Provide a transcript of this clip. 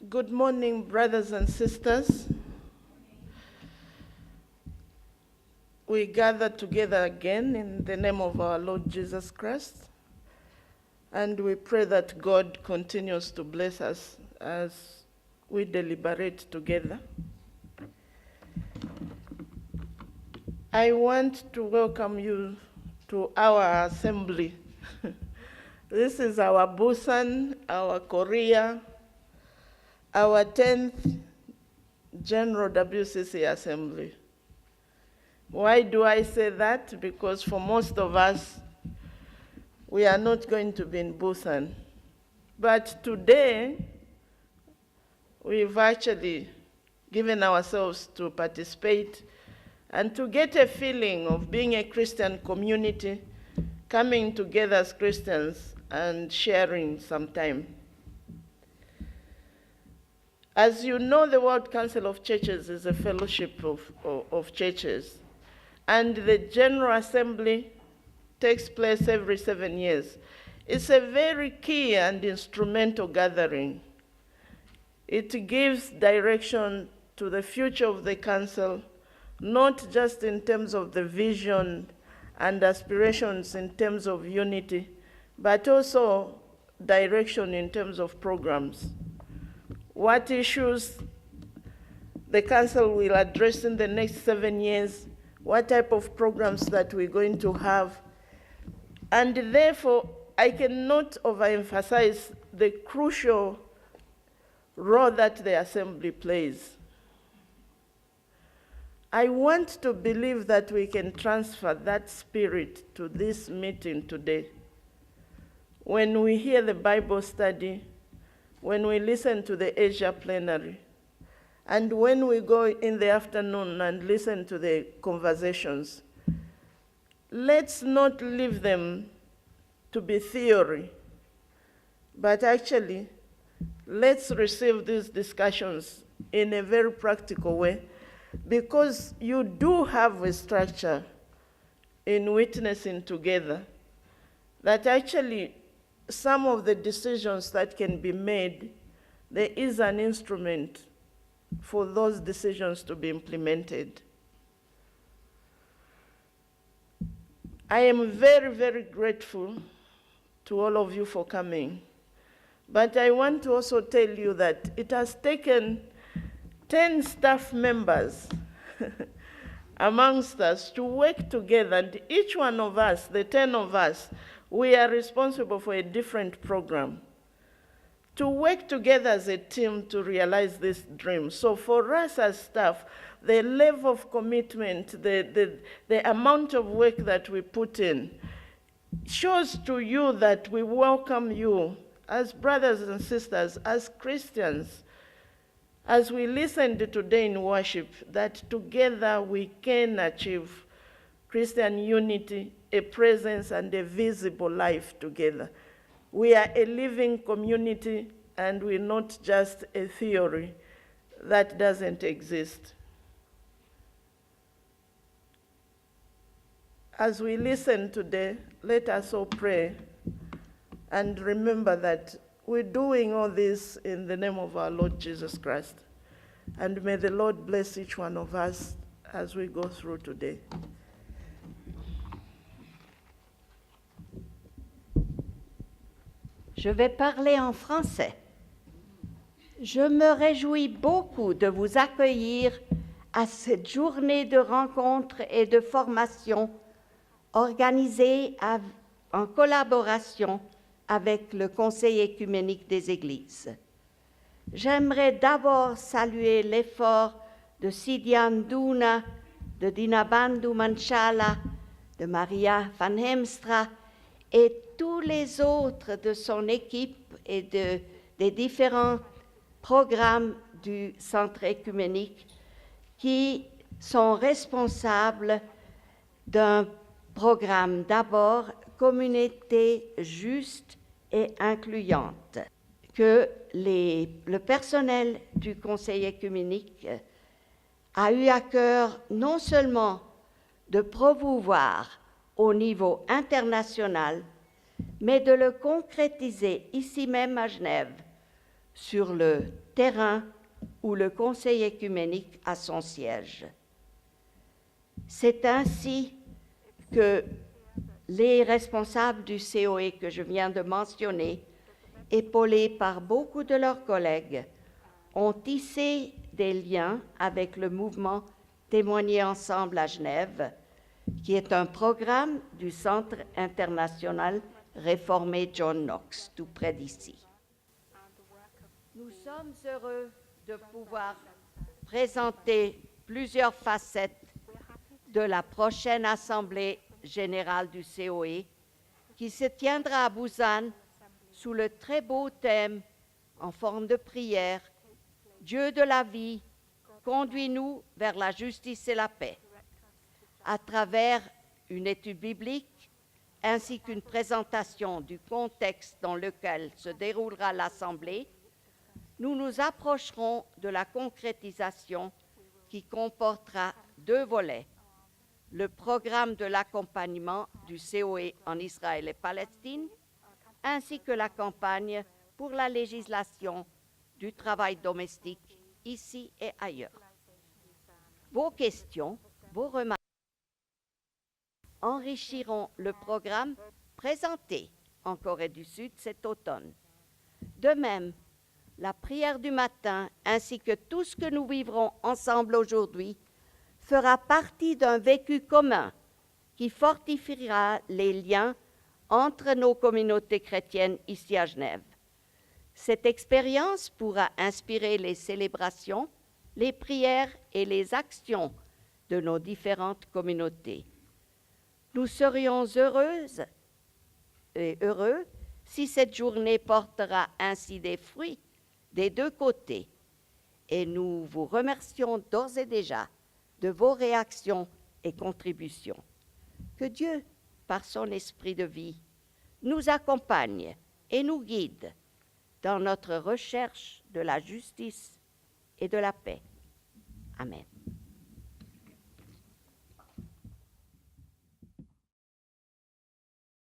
Good morning, brothers and sisters. We gather together again in the name of our Lord Jesus Christ, and we pray that God continues to bless us as we deliberate together. I want to welcome you to our assembly. This is our Busan, our Korea, our 10th General WCC Assembly. Why do I say that? Because for most of us, we are not going to be in Busan. But today, we've actually given ourselves to participate and to get a feeling of being a Christian community, coming together as Christians and sharing some time. As you know, the World Council of Churches is a fellowship of churches, and the General Assembly takes place every 7 years. It's a very key and instrumental gathering. It gives direction to the future of the Council, not just in terms of the vision and aspirations in terms of unity, but also direction in terms of programs. What issues the Council will address in the next 7 years, what type of programs that we're going to have. And therefore, I cannot overemphasize the crucial role that the Assembly plays. I want to believe that we can transfer that spirit to this meeting today. When we hear the Bible study, when we listen to the Asia plenary, and when we go in the afternoon and listen to the conversations, let's not leave them to be theory, but actually, let's receive these discussions in a very practical way, because you do have a structure in witnessing together that actually some of the decisions that can be made, there is an instrument for those decisions to be implemented. I am very, very grateful to all of you for coming. But I want to also tell you that it has taken 10 staff members amongst us to work together, and each one of us, the 10 of us, we are responsible for a different program, to work together as a team to realize this dream. So for us as staff, the level of commitment, the amount of work that we put in shows to you that we welcome you as brothers and sisters, as Christians, as we listened today in worship, that together we can achieve Christian unity, a presence, and a visible life together. We are a living community, and we're not just a theory that doesn't exist. As we listen today, let us all pray and remember that we're doing all this in the name of our Lord Jesus Christ. And may the Lord bless each one of us as we go through today. Je vais parler en français. Je me réjouis beaucoup de vous accueillir à cette journée de rencontres et de formation organisée en collaboration avec le Conseil écuménique des Églises. J'aimerais d'abord saluer l'effort de Sidian Duna, de Dinabandhu Manchala, de Maria van Hemstra et tous les autres de son équipe et des différents programmes du Centre écuménique qui sont responsables d'un programme d'abord communauté juste et incluyante, que le personnel du Conseil écuménique a eu à cœur non seulement de promouvoir au niveau international, mais de le concrétiser ici même à Genève, sur le terrain où le Conseil œcuménique a son siège. C'est ainsi que les responsables du COE que je viens de mentionner, épaulés par beaucoup de leurs collègues, ont tissé des liens avec le mouvement Témoigner ensemble à Genève, qui est un programme du Centre international réformé John Knox, tout près d'ici. Nous sommes heureux de pouvoir présenter plusieurs facettes de la prochaine Assemblée générale du COE, qui se tiendra à Busan sous le très beau thème en forme de prière « Dieu de la vie, conduis-nous vers la justice et la paix ». À travers une étude biblique ainsi qu'une présentation du contexte dans lequel se déroulera l'Assemblée, nous nous approcherons de la concrétisation qui comportera 2 volets: le programme de l'accompagnement du COE en Israël et Palestine, ainsi que la campagne pour la législation du travail domestique ici et ailleurs. Vos questions, vos remarques enrichiront le programme présenté en Corée du Sud cet automne. De même, la prière du matin ainsi que tout ce que nous vivrons ensemble aujourd'hui fera partie d'un vécu commun qui fortifiera les liens entre nos communautés chrétiennes ici à Genève. Cette expérience pourra inspirer les célébrations, les prières et les actions de nos différentes communautés. Nous serions heureuses et heureux si cette journée portera ainsi des fruits des 2 côtés. Et nous vous remercions d'ores et déjà de vos réactions et contributions. Que Dieu, par son esprit de vie, nous accompagne et nous guide dans notre recherche de la justice et de la paix. Amen.